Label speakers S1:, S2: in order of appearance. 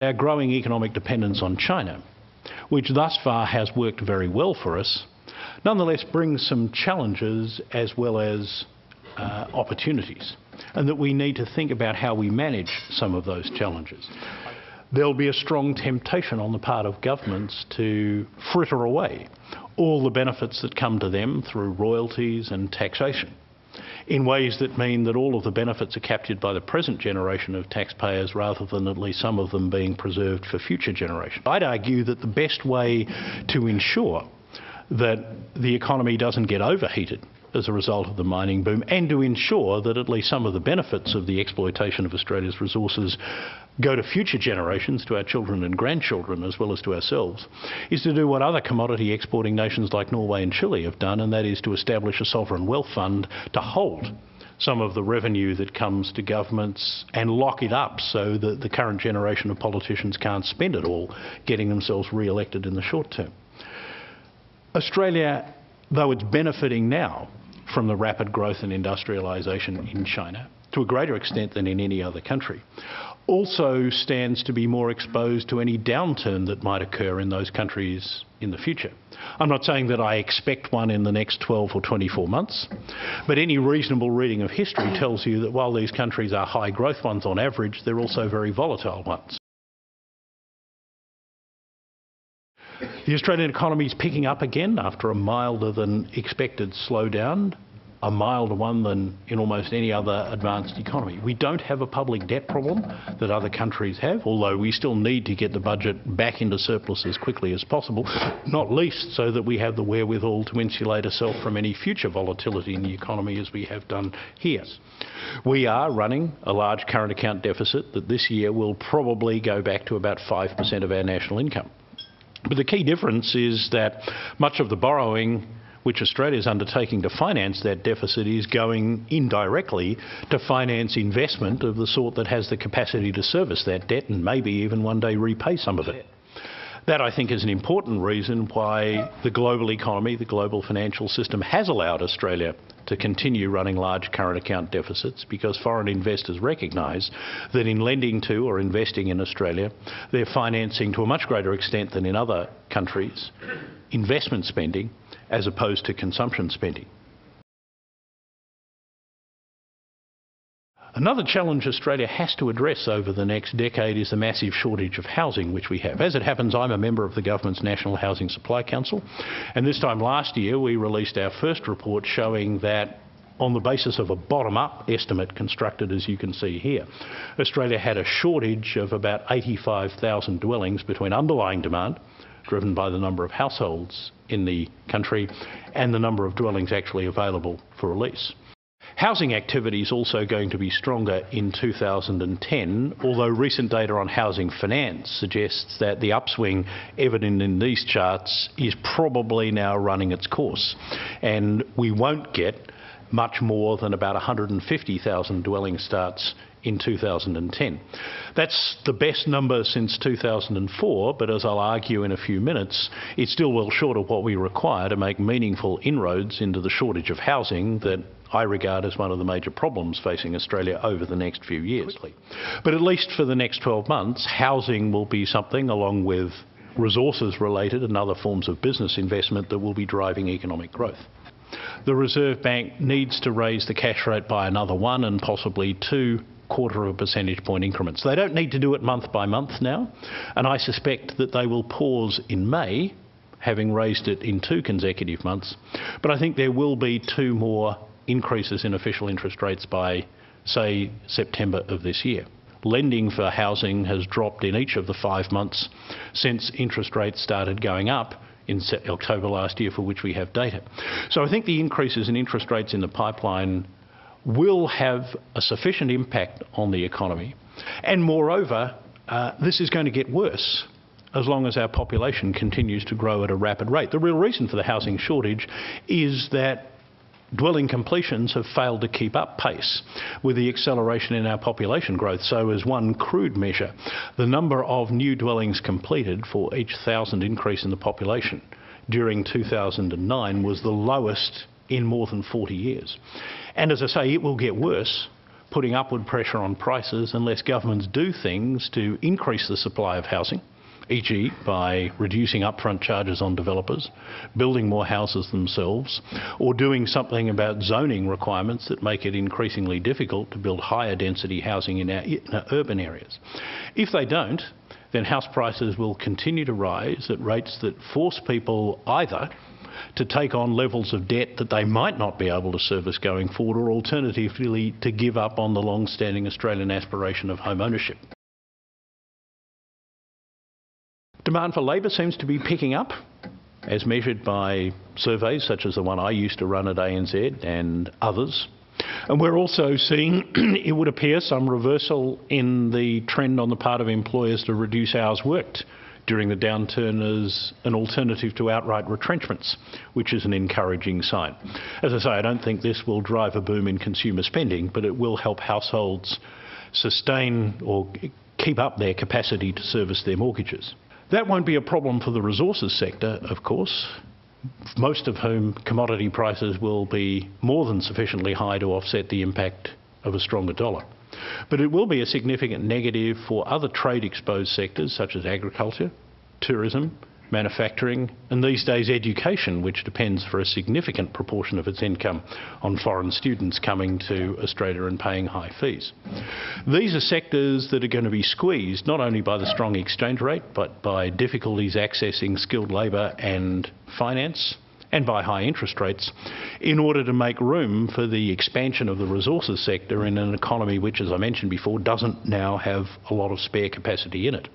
S1: Our growing economic dependence on China, which thus far has worked very well for us, nonetheless brings some challenges as well as opportunities, and that we need to think about how we manage some of those challenges. There'll be a strong temptation on the part of governments to fritter away all the benefits that come to them through royalties and taxation in ways that mean that all of the benefits are captured by the present generation of taxpayers rather than at least some of them being preserved for future generations. I'd argue that the best way to ensure that the economy doesn't get overheated as a result of the mining boom, and to ensure that at least some of the benefits of the exploitation of Australia's resources go to future generations, to our children and grandchildren as well as to ourselves, is to do what other commodity exporting nations like Norway and Chile have done, and that is to establish a sovereign wealth fund to hold some of the revenue that comes to governments and lock it up so that the current generation of politicians can't spend it all getting themselves re-elected in the short term. Australia, though it's benefiting now from the rapid growth and industrialisation in China, to a greater extent than in any other country, also stands to be more exposed to any downturn that might occur in those countries in the future. I'm not saying that I expect one in the next 12 or 24 months, but any reasonable reading of history tells you that while these countries are high growth ones on average, they're also very volatile ones. The Australian economy is picking up again after a milder than expected slowdown, a milder one than in almost any other advanced economy. We don't have a public debt problem that other countries have, although we still need to get the budget back into surplus as quickly as possible, not least so that we have the wherewithal to insulate ourselves from any future volatility in the economy as we have done here. We are running a large current account deficit that this year will probably go back to about 5% of our national income. But the key difference is that much of the borrowing which Australia is undertaking to finance that deficit is going indirectly to finance investment of the sort that has the capacity to service that debt and maybe even one day repay some of it. That, I think, is an important reason why the global economy, the global financial system, has allowed Australia to continue running large current account deficits, because foreign investors recognise that in lending to or investing in Australia, they're financing to a much greater extent than in other countries investment spending as opposed to consumption spending. Another challenge Australia has to address over the next decade is the massive shortage of housing which we have. As it happens, I'm a member of the government's National Housing Supply Council, and this time last year we released our first report showing that on the basis of a bottom-up estimate constructed as you can see here, Australia had a shortage of about 85,000 dwellings between underlying demand, driven by the number of households in the country, and the number of dwellings actually available for release. Housing activity is also going to be stronger in 2010, although recent data on housing finance suggests that the upswing evident in these charts is probably now running its course, and we won't get much more than about 150,000 dwelling starts in 2010. That's the best number since 2004, but as I'll argue in a few minutes, it's still well short of what we require to make meaningful inroads into the shortage of housing that I regard as one of the major problems facing Australia over the next few years. But at least for the next 12 months, housing will be something, along with resources related and other forms of business investment, that will be driving economic growth. The Reserve Bank needs to raise the cash rate by another 1 and possibly 2 quarter of a percentage point increments. They don't need to do it month by month now, and I suspect that they will pause in May, having raised it in 2 consecutive months. But I think there will be 2 more increases in official interest rates by, say, September of this year. Lending for housing has dropped in each of the 5 months since interest rates started going up in October last year, for which we have data. So I think the increases in interest rates in the pipeline will have a sufficient impact on the economy. And moreover, this is going to get worse as long as our population continues to grow at a rapid rate. The real reason for the housing shortage is that dwelling completions have failed to keep up pace with the acceleration in our population growth. So as one crude measure, the number of new dwellings completed for each 1,000 increase in the population during 2009 was the lowest in more than 40 years. And as I say, it will get worse putting upward pressure on prices unless governments do things to increase the supply of housing, e.g. by reducing upfront charges on developers, building more houses themselves, or doing something about zoning requirements that make it increasingly difficult to build higher density housing in our urban areas. If they don't, then house prices will continue to rise at rates that force people either to take on levels of debt that they might not be able to service going forward, or alternatively to give up on the long-standing Australian aspiration of home ownership. Demand for labour seems to be picking up, as measured by surveys such as the one I used to run at ANZ and others. And we're also seeing, it would appear, some reversal in the trend on the part of employers to reduce hours worked during the downturn as an alternative to outright retrenchments, which is an encouraging sign. As I say, I don't think this will drive a boom in consumer spending, but it will help households sustain or keep up their capacity to service their mortgages. That won't be a problem for the resources sector, of course, most of whom commodity prices will be more than sufficiently high to offset the impact of a stronger dollar. But it will be a significant negative for other trade-exposed sectors such as agriculture, tourism, manufacturing, and these days education, which depends for a significant proportion of its income on foreign students coming to Australia and paying high fees. These are sectors that are going to be squeezed not only by the strong exchange rate, but by difficulties accessing skilled labour and finance, and by high interest rates, in order to make room for the expansion of the resources sector in an economy which, as I mentioned before, doesn't now have a lot of spare capacity in it.